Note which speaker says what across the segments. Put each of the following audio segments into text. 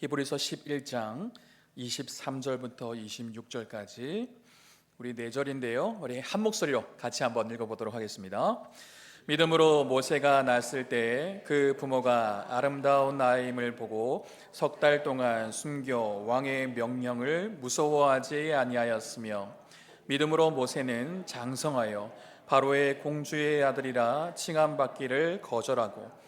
Speaker 1: 히브리서 11장 23절부터 26절까지 우리 4절인데요. 우리 한 목소리로 같이 한번 읽어보도록 하겠습니다. 믿음으로 모세가 낳았을 때 그 부모가 아름다운 아임을 보고 석 달 동안 숨겨 왕의 명령을 무서워하지 아니하였으며, 믿음으로 모세는 장성하여 바로의 공주의 아들이라 칭함받기를 거절하고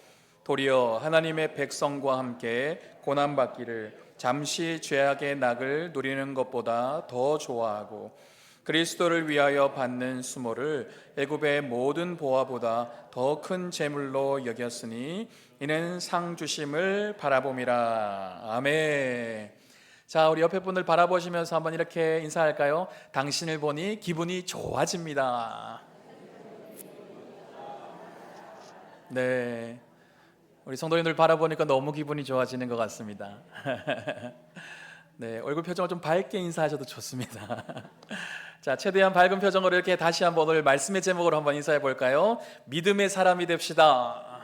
Speaker 1: 도리어 하나님의 백성과 함께 고난받기를 잠시 죄악의 낙을 누리는 것보다 더 좋아하고 그리스도를 위하여 받는 수모를 애굽의 모든 보화보다 더 큰 재물로 여겼으니 이는 상 주심을 바라봄이라. 아멘. 자, 우리 옆에 분들 바라보시면서 한번 이렇게 인사할까요? 당신을 보니 기분이 좋아집니다. 네, 우리 성도님들 바라보니까 너무 기분이 좋아지는 것 같습니다. 네, 얼굴 표정을 좀 밝게 인사하셔도 좋습니다. 자, 최대한 밝은 표정으로 이렇게 다시 한번 오늘 말씀의 제목으로 한번 인사해 볼까요? 믿음의 사람이 됩시다.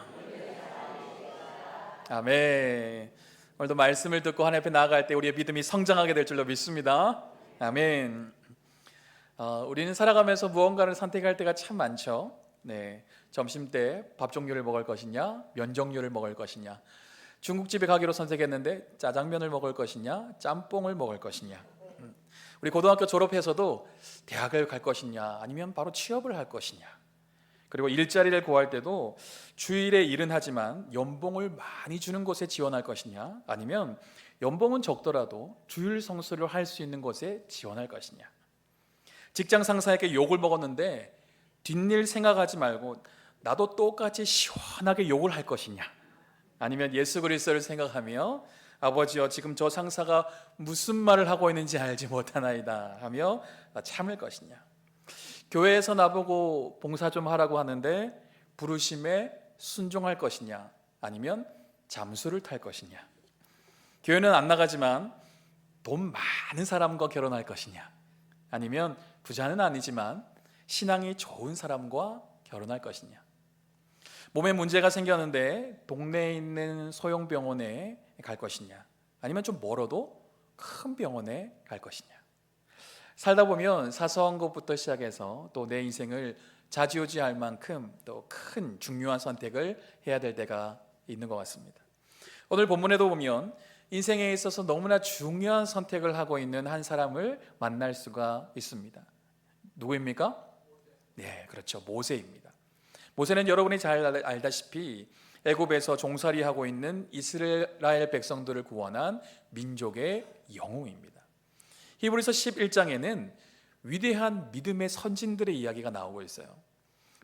Speaker 1: 아멘. 오늘도 말씀을 듣고 하나님 앞에 나아갈 때 우리의 믿음이 성장하게 될 줄로 믿습니다. 아멘. 우리는 살아가면서 무언가를 선택할 때가 참 많죠. 네, 점심 때 밥 종류를 먹을 것이냐, 면 종류를 먹을 것이냐, 중국집에 가기로 선택했는데 짜장면을 먹을 것이냐, 짬뽕을 먹을 것이냐, 우리 고등학교 졸업해서도 대학을 갈 것이냐, 아니면 바로 취업을 할 것이냐, 그리고 일자리를 구할 때도 주일에 일은 하지만 연봉을 많이 주는 곳에 지원할 것이냐, 아니면 연봉은 적더라도 주일 성수를 할 수 있는 곳에 지원할 것이냐, 직장 상사에게 욕을 먹었는데 뒷일 생각하지 말고 나도 똑같이 시원하게 욕을 할 것이냐, 아니면 예수 그리스도를 생각하며 아버지여 지금 저 상사가 무슨 말을 하고 있는지 알지 못하나이다 하며 참을 것이냐, 교회에서 나보고 봉사 좀 하라고 하는데 부르심에 순종할 것이냐, 아니면 잠수를 탈 것이냐, 교회는 안 나가지만 돈 많은 사람과 결혼할 것이냐, 아니면 부자는 아니지만 신앙이 좋은 사람과 결혼할 것이냐, 몸에 문제가 생겼는데 동네에 있는 소형 병원에 갈 것이냐, 아니면 좀 멀어도 큰 병원에 갈 것이냐. 살다 보면 사소한 것부터 시작해서 또 내 인생을 좌지우지할 만큼 또 큰 중요한 선택을 해야 될 때가 있는 것 같습니다. 오늘 본문에도 보면 인생에 있어서 너무나 중요한 선택을 하고 있는 한 사람을 만날 수가 있습니다. 누구입니까? 네, 그렇죠. 모세입니다. 모세는 여러분이 잘 알다시피 애굽에서 종살이하고 있는 이스라엘 백성들을 구원한 민족의 영웅입니다. 히브리서 11장에는 위대한 믿음의 선진들의 이야기가 나오고 있어요.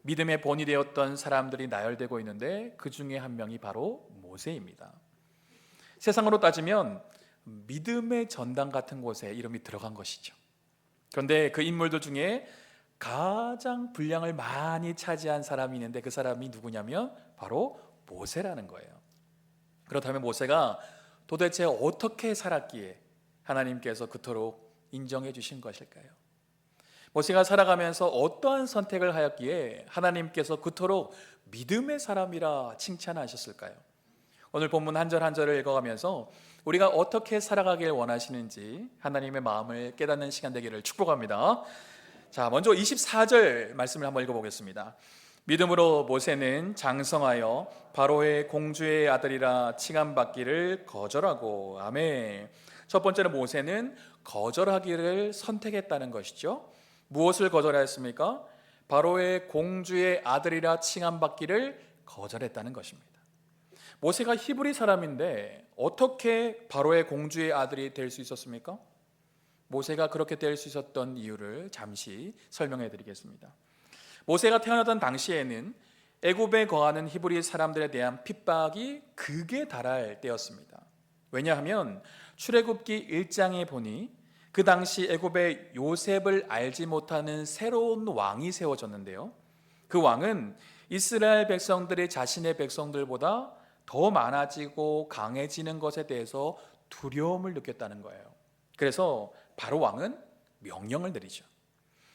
Speaker 1: 믿음의 본이 되었던 사람들이 나열되고 있는데 그 중에 한 명이 바로 모세입니다. 세상으로 따지면 믿음의 전당 같은 곳에 이름이 들어간 것이죠. 그런데 그 인물들 중에 가장 분량을 많이 차지한 사람이 있는데 그 사람이 누구냐면 바로 모세라는 거예요. 그렇다면 모세가 도대체 어떻게 살았기에 하나님께서 그토록 인정해 주신 것일까요? 모세가 살아가면서 어떠한 선택을 하였기에 하나님께서 그토록 믿음의 사람이라 칭찬하셨을까요? 오늘 본문 한 절 한 절을 읽어가면서 우리가 어떻게 살아가길 원하시는지 하나님의 마음을 깨닫는 시간 되기를 축복합니다. 자, 먼저 24절 말씀을 한번 읽어보겠습니다. 믿음으로 모세는 장성하여 바로의 공주의 아들이라 칭함받기를 거절하고. 아멘. 첫 번째는 모세는 거절하기를 선택했다는 것이죠. 무엇을 거절하였습니까? 바로의 공주의 아들이라 칭함받기를 거절했다는 것입니다. 모세가 히브리 사람인데 어떻게 바로의 공주의 아들이 될 수 있었습니까? 모세가 그렇게 될 수 있었던 이유를 잠시 설명해 드리겠습니다. 모세가 태어나던 당시에는 애굽에 거하는 히브리 사람들에 대한 핍박이 극에 달할 때였습니다. 왜냐하면 출애굽기 1장에 보니 그 당시 애굽에 요셉을 알지 못하는 새로운 왕이 세워졌는데요, 그 왕은 이스라엘 백성들이 자신의 백성들보다 더 많아지고 강해지는 것에 대해서 두려움을 느꼈다는 거예요. 그래서 바로 왕은 명령을 내리죠.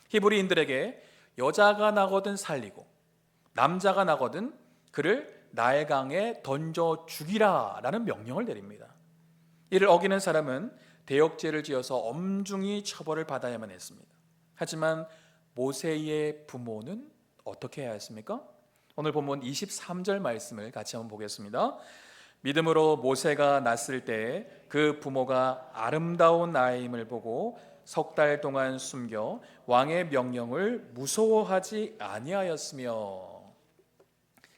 Speaker 1: 히브리인들에게 여자가 나거든 살리고 남자가 나거든 그를 나일강에 던져 죽이라 라는 명령을 내립니다. 이를 어기는 사람은 대역죄를 지어서 엄중히 처벌을 받아야만 했습니다. 하지만 모세의 부모는 어떻게 해야 했습니까? 오늘 본문 23절 말씀을 같이 한번 보겠습니다. 믿음으로 모세가 낳았을 때 그 부모가 아름다운 아이임을 보고 석 달 동안 숨겨 왕의 명령을 무서워하지 아니하였으며.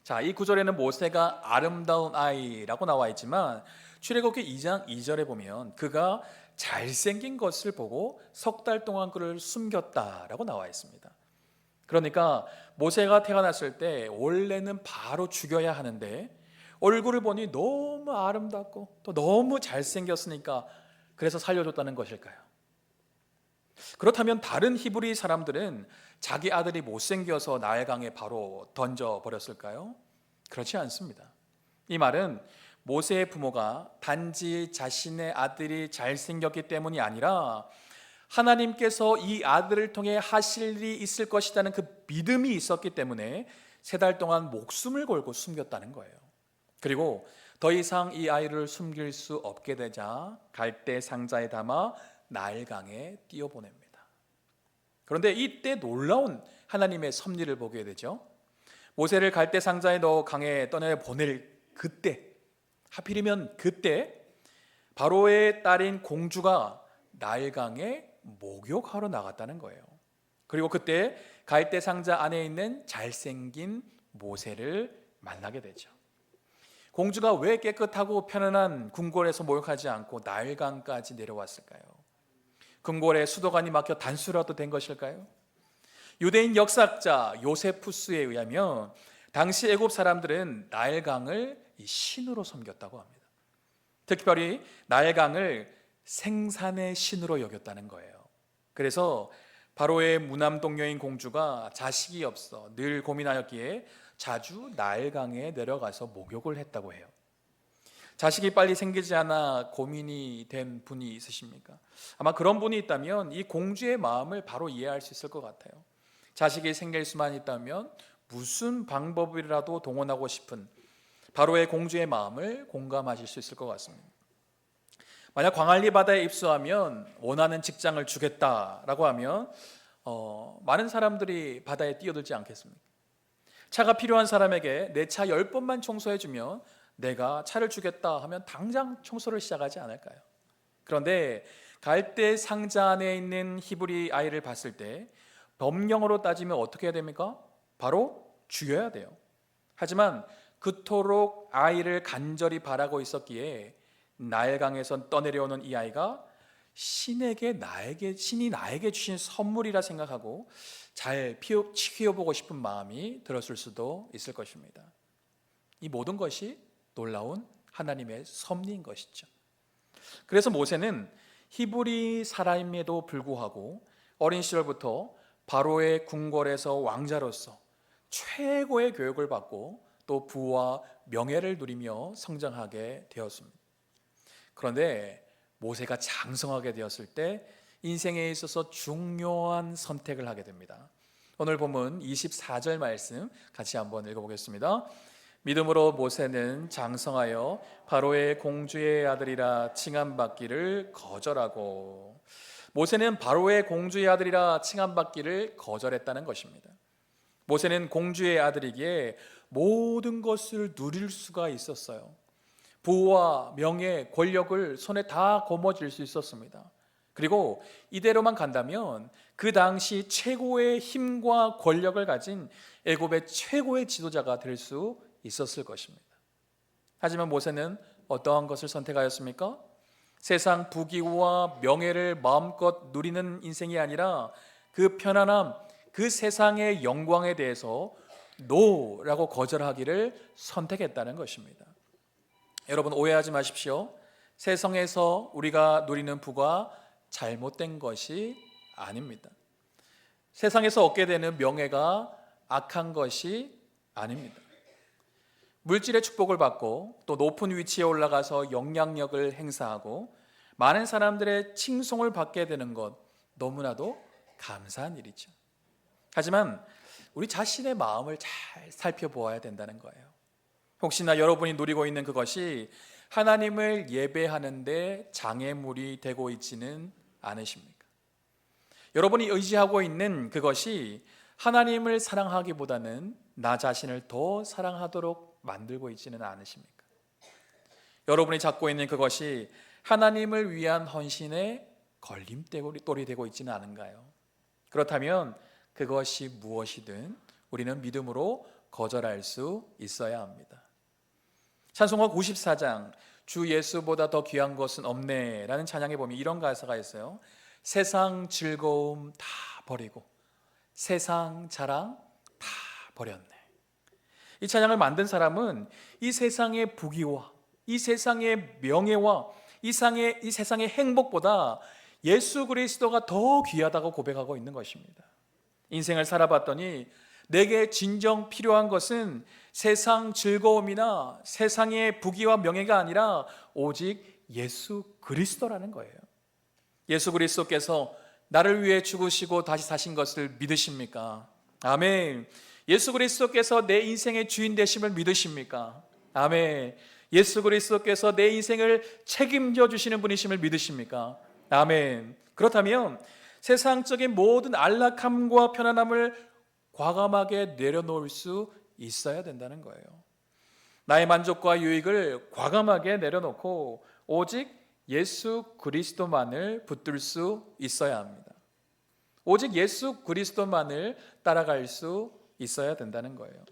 Speaker 1: 자, 이 구절에는 모세가 아름다운 아이라고 나와 있지만 출애굽기 2장 2절에 보면 그가 잘생긴 것을 보고 석 달 동안 그를 숨겼다라고 나와 있습니다. 그러니까 모세가 태어났을 때 원래는 바로 죽여야 하는데 얼굴을 보니 너무 아름답고 또 너무 잘생겼으니까 그래서 살려줬다는 것일까요? 그렇다면 다른 히브리 사람들은 자기 아들이 못생겨서 나일강에 바로 던져버렸을까요? 그렇지 않습니다. 이 말은 모세의 부모가 단지 자신의 아들이 잘생겼기 때문이 아니라 하나님께서 이 아들을 통해 하실 일이 있을 것이라는 그 믿음이 있었기 때문에 3달 동안 목숨을 걸고 숨겼다는 거예요. 그리고 더 이상 이 아이를 숨길 수 없게 되자 갈대 상자에 담아 나일강에 띄워보냅니다. 그런데 이때 놀라운 하나님의 섭리를 보게 되죠. 모세를 갈대 상자에 넣어 강에 떠내보낼 그때, 하필이면 그때 바로의 딸인 공주가 나일강에 목욕하러 나갔다는 거예요. 그리고 그때 갈대 상자 안에 있는 잘생긴 모세를 만나게 되죠. 공주가 왜 깨끗하고 편안한 궁궐에서 목욕하지 않고 나일강까지 내려왔을까요? 궁궐에 수도관이 막혀 단수라도 된 것일까요? 유대인 역사학자 요세푸스에 의하면 당시 애굽 사람들은 나일강을 신으로 섬겼다고 합니다. 특별히 나일강을 생산의 신으로 여겼다는 거예요. 그래서 바로의 무남동녀인 공주가 자식이 없어 늘 고민하였기에 자주 나일강에 내려가서 목욕을 했다고 해요. 자식이 빨리 생기지 않아 고민이 된 분이 있으십니까? 아마 그런 분이 있다면 이 공주의 마음을 바로 이해할 수 있을 것 같아요. 자식이 생길 수만 있다면 무슨 방법이라도 동원하고 싶은 바로의 공주의 마음을 공감하실 수 있을 것 같습니다. 만약 광안리 바다에 입수하면 원하는 직장을 주겠다라고 하면 많은 사람들이 바다에 뛰어들지 않겠습니까? 차가 필요한 사람에게 내 차 10번만 청소해주면 내가 차를 주겠다 하면 당장 청소를 시작하지 않을까요? 그런데 갈대 상자 안에 있는 히브리 아이를 봤을 때 법령으로 따지면 어떻게 해야 됩니까? 바로 죽여야 돼요. 하지만 그토록 아이를 간절히 바라고 있었기에 나일강에서 떠내려오는 이 아이가 신이 나에게 주신 선물이라 생각하고 잘 키워보고 싶은 마음이 들었을 수도 있을 것입니다. 이 모든 것이 놀라운 하나님의 섭리인 것이죠. 그래서 모세는 히브리 사람임에도 불구하고 어린 시절부터 바로의 궁궐에서 왕자로서 최고의 교육을 받고 또 부와 명예를 누리며 성장하게 되었습니다. 그런데 모세가 장성하게 되었을 때 인생에 있어서 중요한 선택을 하게 됩니다. 오늘 본문 24절 말씀 같이 한번 읽어보겠습니다. 믿음으로 모세는 장성하여 바로의 공주의 아들이라 칭함받기를 거절하고, 모세는 바로의 공주의 아들이라 칭함받기를 거절했다는 것입니다. 모세는 공주의 아들이기에 모든 것을 누릴 수가 있었어요. 부와 명예, 권력을 손에 다 거머쥘 수 있었습니다. 그리고 이대로만 간다면 그 당시 최고의 힘과 권력을 가진 애굽의 최고의 지도자가 될 수 있었을 것입니다. 하지만 모세는 어떠한 것을 선택하였습니까? 세상 부귀와 명예를 마음껏 누리는 인생이 아니라 그 편안함, 그 세상의 영광에 대해서 노라고 거절하기를 선택했다는 것입니다. 여러분, 오해하지 마십시오. 세상에서 우리가 누리는 부가 잘못된 것이 아닙니다. 세상에서 얻게 되는 명예가 악한 것이 아닙니다. 물질의 축복을 받고 또 높은 위치에 올라가서 영향력을 행사하고 많은 사람들의 칭송을 받게 되는 것, 너무나도 감사한 일이죠. 하지만 우리 자신의 마음을 잘 살펴보아야 된다는 거예요. 혹시나 여러분이 누리고 있는 그것이 하나님을 예배하는데 장애물이 되고 있지는 않으십니까? 여러분이 의지하고 있는 그것이 하나님을 사랑하기보다는 나 자신을 더 사랑하도록 만들고 있지는 않으십니까? 여러분이 잡고 있는 그것이 하나님을 위한 헌신의 걸림돌이 되고 있지는 않은가요? 그렇다면 그것이 무엇이든 우리는 믿음으로 거절할 수 있어야 합니다. 찬송가 94장 주 예수보다 더 귀한 것은 없네 라는 찬양에 보면 이런 가사가 있어요. 세상 즐거움 다 버리고 세상 자랑 다 버렸네. 이 찬양을 만든 사람은 이 세상의 부귀와 이 세상의 명예와 이 세상의 행복보다 예수 그리스도가 더 귀하다고 고백하고 있는 것입니다. 인생을 살아봤더니 내게 진정 필요한 것은 세상 즐거움이나 세상의 부귀와 명예가 아니라 오직 예수 그리스도라는 거예요. 예수 그리스도께서 나를 위해 죽으시고 다시 사신 것을 믿으십니까? 아멘. 예수 그리스도께서 내 인생의 주인 되심을 믿으십니까? 아멘. 예수 그리스도께서 내 인생을 책임져 주시는 분이심을 믿으십니까? 아멘. 그렇다면 세상적인 모든 안락함과 편안함을 과감하게 내려놓을 수 있어야 된다는 거예요. 나의 만족과 유익을 과감하게 내려놓고 오직 예수 그리스도만을 붙들 수 있어야 합니다. 오직 예수 그리스도만을 따라갈 수 있어야 된다는 거예요.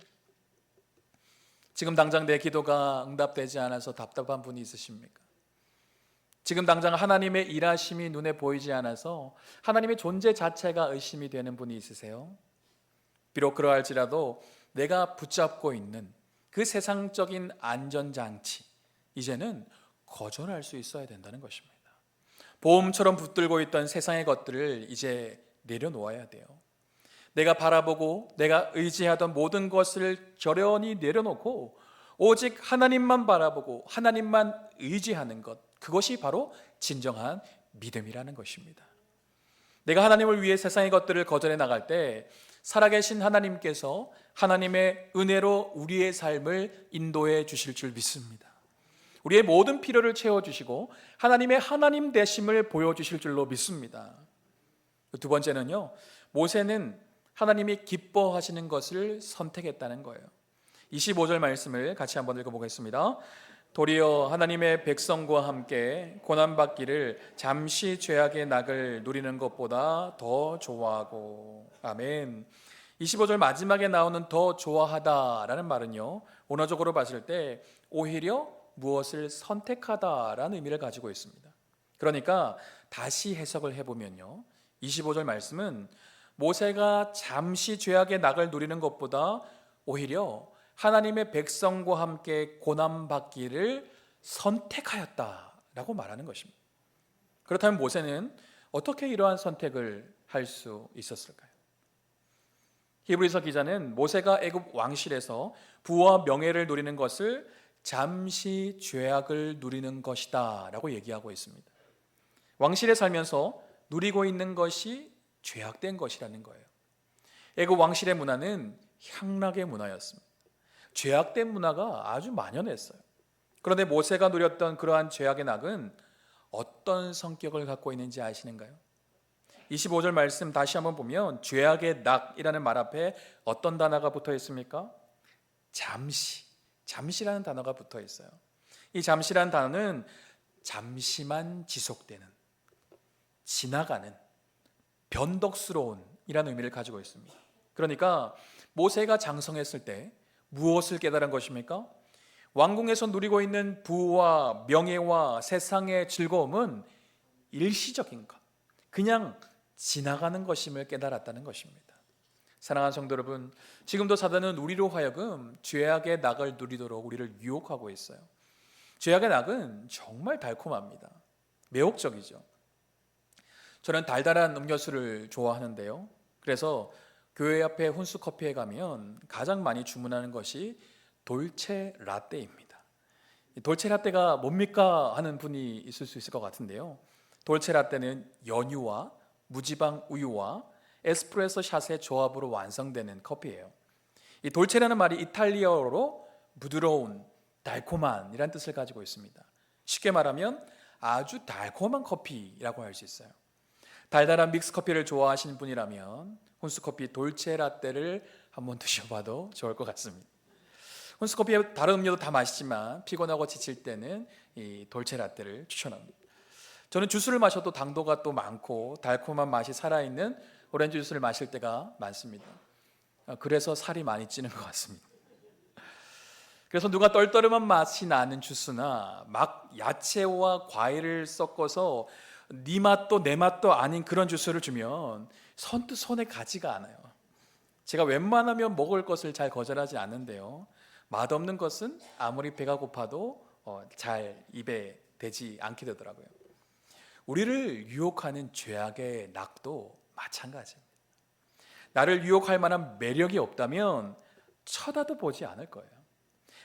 Speaker 1: 지금 당장 내 기도가 응답되지 않아서 답답한 분이 있으십니까? 지금 당장 하나님의 일하심이 눈에 보이지 않아서 하나님의 존재 자체가 의심이 되는 분이 있으세요? 비록 그러할지라도 내가 붙잡고 있는 그 세상적인 안전장치 이제는 거절할 수 있어야 된다는 것입니다. 보험처럼 붙들고 있던 세상의 것들을 이제 내려놓아야 돼요. 내가 바라보고 내가 의지하던 모든 것을 결연히 내려놓고 오직 하나님만 바라보고 하나님만 의지하는 것, 그것이 바로 진정한 믿음이라는 것입니다. 내가 하나님을 위해 세상의 것들을 거절해 나갈 때 살아계신 하나님께서 하나님의 은혜로 우리의 삶을 인도해 주실 줄 믿습니다. 우리의 모든 필요를 채워주시고 하나님의 하나님 되심을 보여주실 줄로 믿습니다. 두 번째는요, 모세는 하나님이 기뻐하시는 것을 선택했다는 거예요. 25절 말씀을 같이 한번 읽어보겠습니다. 도리어 하나님의 백성과 함께 고난받기를 잠시 죄악의 낙을 누리는 것보다 더 좋아하고. 아멘. 25절 마지막에 나오는 더 좋아하다라는 말은요, 원어적으로 봤을 때 오히려 무엇을 선택하다라는 의미를 가지고 있습니다. 그러니까 다시 해석을 해보면요, 25절 말씀은 모세가 잠시 죄악의 낙을 누리는 것보다 오히려 하나님의 백성과 함께 고난받기를 선택하였다라고 말하는 것입니다. 그렇다면 모세는 어떻게 이러한 선택을 할 수 있었을까요? 히브리서 기자는 모세가 애굽 왕실에서 부와 명예를 누리는 것을 잠시 죄악을 누리는 것이다 라고 얘기하고 있습니다. 왕실에 살면서 누리고 있는 것이 죄악된 것이라는 거예요. 애굽 왕실의 문화는 향락의 문화였습니다. 죄악된 문화가 아주 만연했어요. 그런데 모세가 누렸던 그러한 죄악의 낙은 어떤 성격을 갖고 있는지 아시는가요? 25절 말씀 다시 한번 보면 죄악의 낙이라는 말 앞에 어떤 단어가 붙어 있습니까? 잠시라는 단어가 붙어 있어요. 이 잠시라는 단어는 잠시만 지속되는, 지나가는, 변덕스러운 이라는 의미를 가지고 있습니다. 그러니까 모세가 장성했을 때 무엇을 깨달은 것입니까? 왕궁에서 누리고 있는 부와 명예와 세상의 즐거움은 일시적인 것, 그냥 지나가는 것임을 깨달았다는 것입니다. 사랑하는 성도 여러분, 지금도 사단은 우리로 하여금 죄악의 낙을 누리도록 우리를 유혹하고 있어요. 죄악의 낙은 정말 달콤합니다. 매혹적이죠. 저는 달달한 음료수를 좋아하는데요, 그래서 교회 앞에 훈수 커피에 가면 가장 많이 주문하는 것이 돌체 라떼입니다. 돌체 라떼가 뭡니까 하는 분이 있을 수 있을 것 같은데요, 돌체 라떼는 연유와 무지방 우유와 에스프레소 샷의 조합으로 완성되는 커피예요. 이 돌체라는 말이 이탈리아어로 부드러운, 달콤한 이란 뜻을 가지고 있습니다. 쉽게 말하면 아주 달콤한 커피라고 할 수 있어요. 달달한 믹스 커피를 좋아하시는 분이라면 혼스커피 돌체 라떼를 한번 드셔봐도 좋을 것 같습니다. 혼스커피의 다른 음료도 다 맛있지만 피곤하고 지칠 때는 이 돌체 라떼를 추천합니다. 저는 주스를 마셔도 당도가 또 많고 달콤한 맛이 살아있는 오렌지 주스를 마실 때가 많습니다. 그래서 살이 많이 찌는 것 같습니다. 그래서 누가 떨떠름한 맛이 나는 주스나 막 야채와 과일을 섞어서 네 맛도 내 맛도 아닌 그런 주스를 주면 선뜻 손에 가지가 않아요. 제가 웬만하면 먹을 것을 잘 거절하지 않는데요, 맛없는 것은 아무리 배가 고파도 잘 입에 대지 않게 되더라고요. 우리를 유혹하는 죄악의 낙도 마찬가지입니다. 나를 유혹할 만한 매력이 없다면 쳐다도 보지 않을 거예요.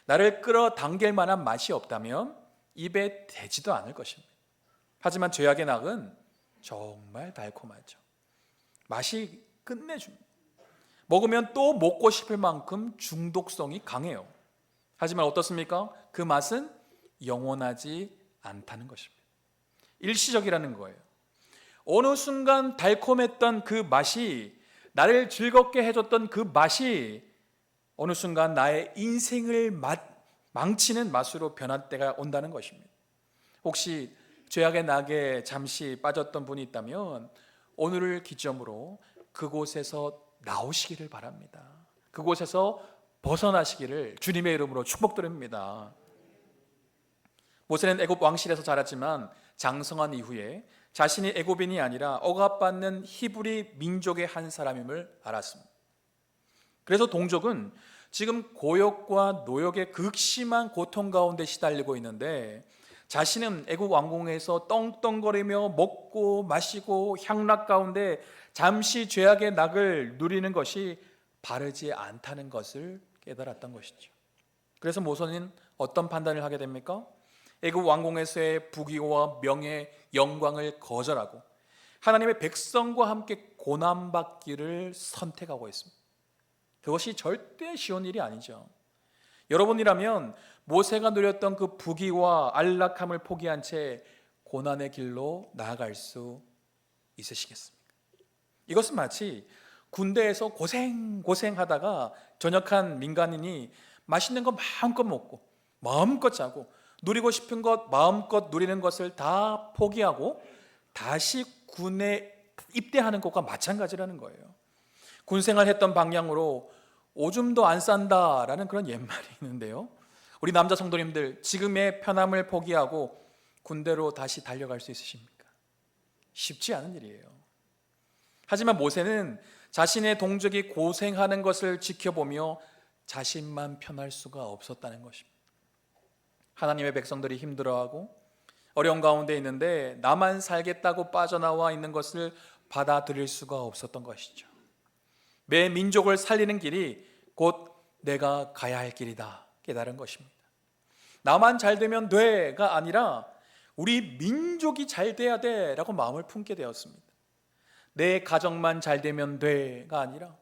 Speaker 1: 나를 끌어당길 만한 맛이 없다면 입에 대지도 않을 것입니다. 하지만 죄악의 낙은 정말 달콤하죠. 맛이 끝내줍니다. 먹으면 또 먹고 싶을 만큼 중독성이 강해요. 하지만 어떻습니까? 그 맛은 영원하지 않다는 것입니다. 일시적이라는 거예요. 어느 순간 달콤했던 그 맛이, 나를 즐겁게 해줬던 그 맛이 어느 순간 나의 인생을 망치는 맛으로 변할 때가 온다는 것입니다. 혹시 죄악의 낙에 잠시 빠졌던 분이 있다면 오늘을 기점으로 그곳에서 나오시기를 바랍니다. 그곳에서 벗어나시기를 주님의 이름으로 축복드립니다. 모세는 애굽 왕실에서 자랐지만 장성한 이후에 자신이 애굽인이 아니라 억압받는 히브리 민족의 한 사람임을 알았습니다. 그래서 동족은 지금 고역과 노역의 극심한 고통 가운데 시달리고 있는데, 자신은 애굽 왕궁에서 떵떵거리며 먹고 마시고 향락 가운데 잠시 죄악의 낙을 누리는 것이 바르지 않다는 것을 깨달았던 것이죠. 그래서 모세는 어떤 판단을 하게 됩니까? 애굽 왕궁에서의 부귀와 명예, 영광을 거절하고 하나님의 백성과 함께 고난받기를 선택하고 있습니다. 그것이 절대 쉬운 일이 아니죠. 여러분이라면 모세가 누렸던 그 부귀와 안락함을 포기한 채 고난의 길로 나아갈 수 있으시겠습니까? 이것은 마치 군대에서 고생하다가 전역한 민간인이 맛있는 거 마음껏 먹고 마음껏 자고 누리고 싶은 것 마음껏 누리는 것을 다 포기하고 다시 군에 입대하는 것과 마찬가지라는 거예요. 군생활 했던 방향으로 오줌도 안 싼다라는 그런 옛말이 있는데요, 우리 남자 성도님들 지금의 편함을 포기하고 군대로 다시 달려갈 수 있으십니까? 쉽지 않은 일이에요. 하지만 모세는 자신의 동족이 고생하는 것을 지켜보며 자신만 편할 수가 없었다는 것입니다. 하나님의 백성들이 힘들어하고 어려운 가운데 있는데 나만 살겠다고 빠져나와 있는 것을 받아들일 수가 없었던 것이죠. 매 민족을 살리는 길이 곧 내가 가야 할 길이다 깨달은 것입니다. 나만 잘 되면 돼가 아니라 우리 민족이 잘 돼야 돼라고 마음을 품게 되었습니다. 내 가정만 잘 되면 돼가 아니라,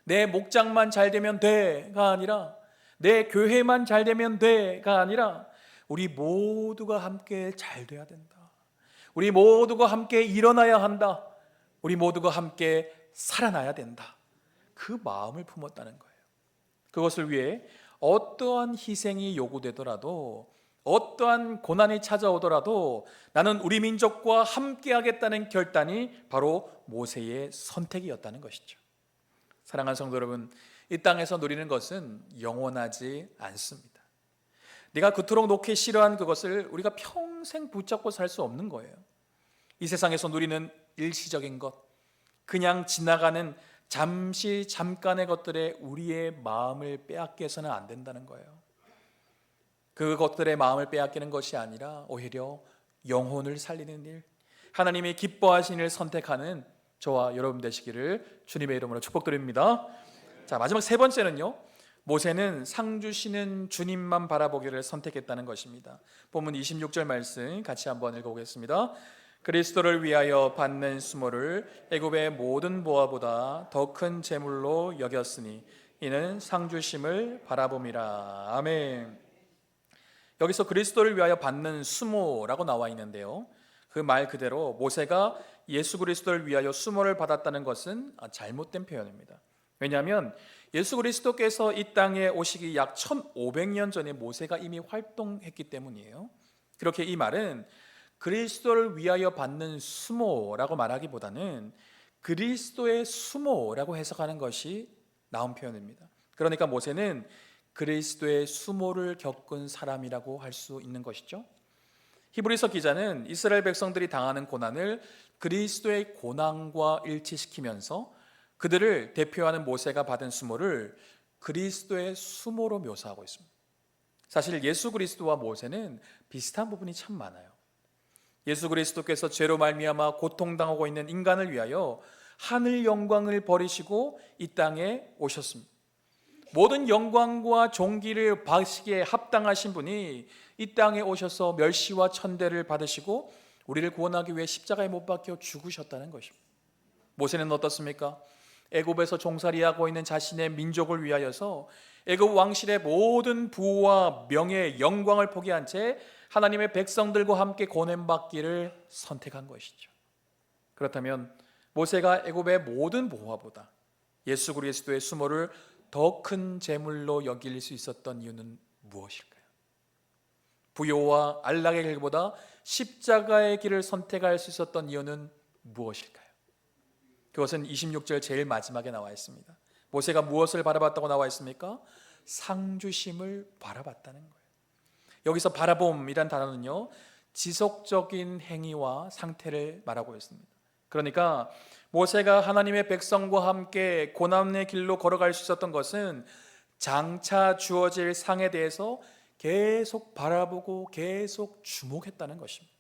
Speaker 1: 내 목장만 잘 되면 돼가 아니라, 내 교회만 잘 되면 돼가 아니라 우리 모두가 함께 잘 돼야 된다. 우리 모두가 함께 일어나야 한다. 우리 모두가 함께 살아나야 된다. 그 마음을 품었다는 거예요. 그것을 위해 어떠한 희생이 요구되더라도, 어떠한 고난이 찾아오더라도 나는 우리 민족과 함께 하겠다는 결단이 바로 모세의 선택이었다는 것이죠. 사랑하는 성도 여러분, 이 땅에서 누리는 것은 영원하지 않습니다. 네가 그토록 놓기 싫어한 그것을 우리가 평생 붙잡고 살 수 없는 거예요. 이 세상에서 누리는 일시적인 것, 그냥 지나가는 잠깐의 것들에 우리의 마음을 빼앗겨서는 안 된다는 거예요. 그것들의 마음을 빼앗기는 것이 아니라 오히려 영혼을 살리는 일, 하나님이 기뻐하시는 일을 선택하는 저와 여러분 되시기를 주님의 이름으로 축복드립니다. 자, 마지막 세 번째는요, 모세는 상 주시는 주님만 바라보기를 선택했다는 것입니다. 본문 26절 말씀 같이 한번 읽어보겠습니다. 그리스도를 위하여 받는 수모를 애굽의 모든 보화보다 더 큰 재물로 여겼으니 이는 상 주심을 바라봄이라. 아멘. 여기서 그리스도를 위하여 받는 수모라고 나와 있는데요, 그 말 그대로 모세가 예수 그리스도를 위하여 수모를 받았다는 것은 잘못된 표현입니다. 왜냐하면 예수 그리스도께서 이 땅에 오시기 약 1500년 전에 모세가 이미 활동했기 때문이에요. 그렇게 이 말은 그리스도를 위하여 받는 수모라고 말하기보다는 그리스도의 수모라고 해석하는 것이 나은 표현입니다. 그러니까 모세는 그리스도의 수모를 겪은 사람이라고 할 수 있는 것이죠. 히브리서 기자는 이스라엘 백성들이 당하는 고난을 그리스도의 고난과 일치시키면서 그들을 대표하는 모세가 받은 수모를 그리스도의 수모로 묘사하고 있습니다. 사실 예수 그리스도와 모세는 비슷한 부분이 참 많아요. 예수 그리스도께서 죄로 말미암아 고통당하고 있는 인간을 위하여 하늘 영광을 버리시고 이 땅에 오셨습니다. 모든 영광과 존귀를 받으시기에 합당하신 분이 이 땅에 오셔서 멸시와 천대를 받으시고 우리를 구원하기 위해 십자가에 못 박혀 죽으셨다는 것입니다. 모세는 어떻습니까? 애굽에서 종살이하고 있는 자신의 민족을 위하여서 애굽 왕실의 모든 부와 명예, 영광을 포기한 채 하나님의 백성들과 함께 고난받기를 선택한 것이죠. 그렇다면 모세가 애굽의 모든 보화보다 예수 그리스도의 수모를 더 큰 재물로 여길 수 있었던 이유는 무엇일까요? 부요와 안락의 길보다 십자가의 길을 선택할 수 있었던 이유는 무엇일까요? 그것은 26절 제일 마지막에 나와 있습니다. 모세가 무엇을 바라봤다고 나와 있습니까? 상주심을 바라봤다는 거예요. 여기서 바라봄이란 단어는요, 지속적인 행위와 상태를 말하고 있습니다. 그러니까 모세가 하나님의 백성과 함께 고난의 길로 걸어갈 수 있었던 것은 장차 주어질 상에 대해서 계속 바라보고 계속 주목했다는 것입니다.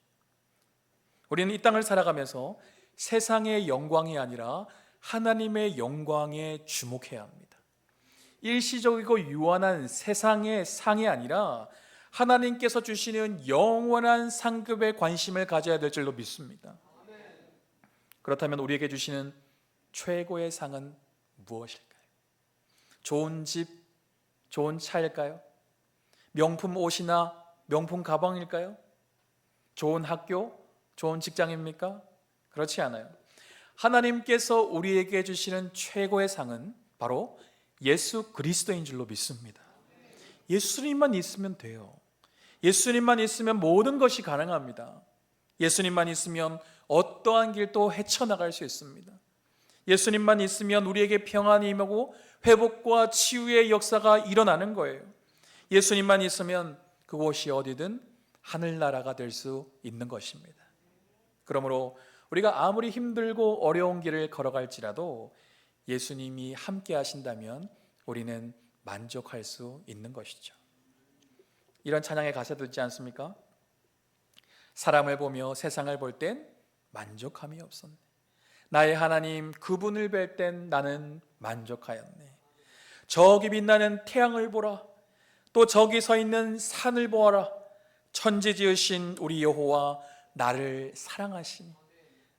Speaker 1: 우리는 이 땅을 살아가면서 세상의 영광이 아니라 하나님의 영광에 주목해야 합니다. 일시적이고 유한한 세상의 상이 아니라 하나님께서 주시는 영원한 상급에 관심을 가져야 될 줄로 믿습니다. 그렇다면 우리에게 주시는 최고의 상은 무엇일까요? 좋은 집, 좋은 차일까요? 명품 옷이나 명품 가방일까요? 좋은 학교, 좋은 직장입니까? 그렇지 않아요. 하나님께서 우리에게 주시는 최고의 상은 바로 예수 그리스도인 줄로 믿습니다. 예수님만 있으면 돼요. 예수님만 있으면 모든 것이 가능합니다. 예수님만 있으면 어떠한 길도 헤쳐나갈 수 있습니다. 예수님만 있으면 우리에게 평안이 임하고 회복과 치유의 역사가 일어나는 거예요. 예수님만 있으면 그곳이 어디든 하늘나라가 될 수 있는 것입니다. 그러므로 우리가 아무리 힘들고 어려운 길을 걸어갈지라도 예수님이 함께 하신다면 우리는 만족할 수 있는 것이죠. 이런 찬양의 가사도 있지 않습니까? 사람을 보며 세상을 볼 땐 만족함이 없었네. 나의 하나님 그분을 뵐 땐 나는 만족하였네. 저기 빛나는 태양을 보라. 또 저기 서 있는 산을 보아라. 천지 지으신 우리 여호와 나를 사랑하시니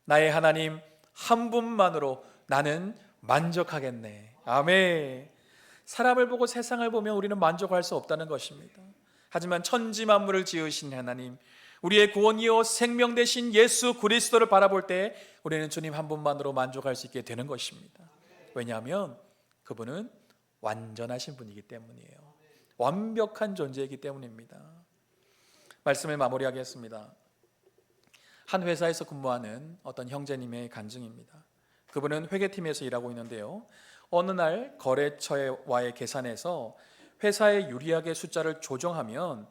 Speaker 1: 나의 하나님 한 분만으로 나는 만족하겠네. 아멘. 사람을 보고 세상을 보면 우리는 만족할 수 없다는 것입니다. 하지만 천지 만물을 지으신 하나님, 우리의 구원이요 생명 되신 예수 그리스도를 바라볼 때 우리는 주님 한 분만으로 만족할 수 있게 되는 것입니다. 왜냐하면 그분은 완전하신 분이기 때문이에요. 완벽한 존재이기 때문입니다. 말씀을 마무리하겠습니다. 한 회사에서 근무하는 어떤 형제님의 간증입니다. 그분은 회계팀에서 일하고 있는데요, 어느 날 거래처와의 계산에서 회사의 유리하게 숫자를 조정하면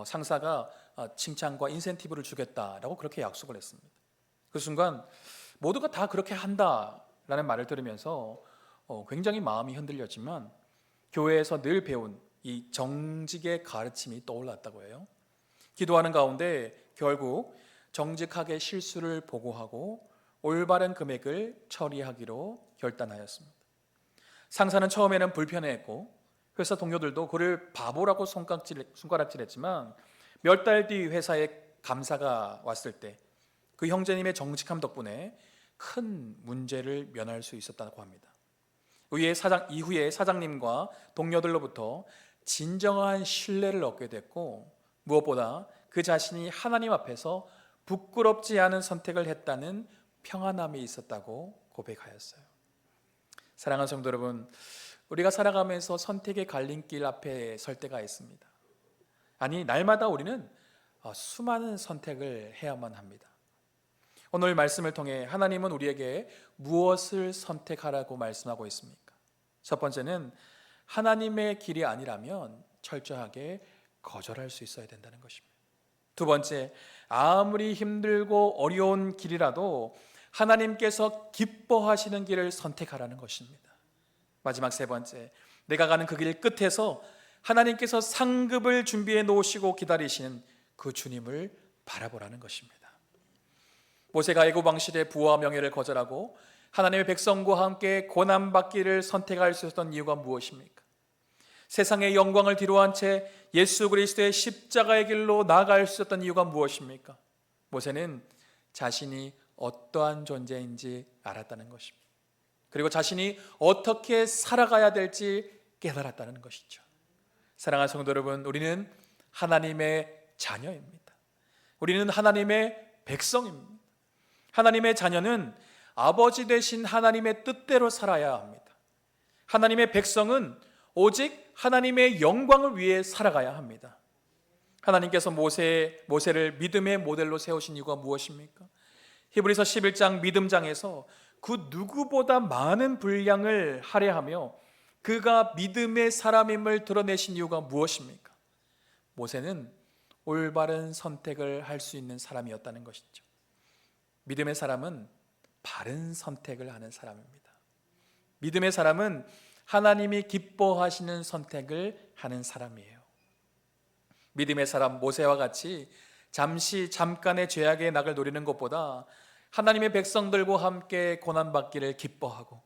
Speaker 1: 상사가 칭찬과 인센티브를 주겠다라고 그렇게 약속을 했습니다. 그 순간 모두가 다 그렇게 한다라는 말을 들으면서 굉장히 마음이 흔들렸지만 교회에서 늘 배운 이 정직의 가르침이 떠올랐다고 해요. 기도하는 가운데 결국 정직하게 실수를 보고하고 올바른 금액을 처리하기로 결단하였습니다. 상사는 처음에는 불편해했고 회사 동료들도 그를 바보라고 손가락질했지만 몇 달 뒤 회사에 감사가 왔을 때 그 형제님의 정직함 덕분에 큰 문제를 면할 수 있었다고 합니다. 이후에 사장님과 동료들로부터 진정한 신뢰를 얻게 됐고 무엇보다 그 자신이 하나님 앞에서 부끄럽지 않은 선택을 했다는 평안함이 있었다고 고백하였어요. 사랑하는 성도 여러분, 우리가 살아가면서 선택의 갈림길 앞에 설 때가 있습니다. 아니, 날마다 우리는 수많은 선택을 해야만 합니다. 오늘 말씀을 통해 하나님은 우리에게 무엇을 선택하라고 말씀하고 있습니까? 첫 번째는 하나님의 길이 아니라면 철저하게 거절할 수 있어야 된다는 것입니다. 두 번째, 아무리 힘들고 어려운 길이라도 하나님께서 기뻐하시는 길을 선택하라는 것입니다. 마지막 세 번째, 내가 가는 그 길 끝에서 하나님께서 상급을 준비해 놓으시고 기다리시는 그 주님을 바라보라는 것입니다. 모세가 애굽 왕실의 부와 명예를 거절하고 하나님의 백성과 함께 고난받기를 선택할 수 있었던 이유가 무엇입니까? 세상의 영광을 뒤로한 채 예수 그리스도의 십자가의 길로 나아갈 수 있었던 이유가 무엇입니까? 모세는 자신이 어떠한 존재인지 알았다는 것입니다. 그리고 자신이 어떻게 살아가야 될지 깨달았다는 것이죠. 사랑하는 성도 여러분, 우리는 하나님의 자녀입니다. 우리는 하나님의 백성입니다. 하나님의 자녀는 아버지 되신 하나님의 뜻대로 살아야 합니다. 하나님의 백성은 오직 하나님의 영광을 위해 살아가야 합니다. 하나님께서 모세를 믿음의 모델로 세우신 이유가 무엇입니까? 히브리서 11장 믿음장에서 그 누구보다 많은 분량을 할애하며 그가 믿음의 사람임을 드러내신 이유가 무엇입니까? 모세는 올바른 선택을 할 수 있는 사람이었다는 것이죠. 믿음의 사람은 바른 선택을 하는 사람입니다. 믿음의 사람은 하나님이 기뻐하시는 선택을 하는 사람이에요. 믿음의 사람 모세와 같이 잠깐의 죄악의 낙을 노리는 것보다 하나님의 백성들과 함께 고난받기를 기뻐하고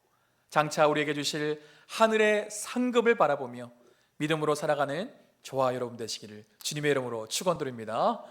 Speaker 1: 장차 우리에게 주실 하늘의 상급을 바라보며 믿음으로 살아가는 저와 여러분 되시기를 주님의 이름으로 축원드립니다.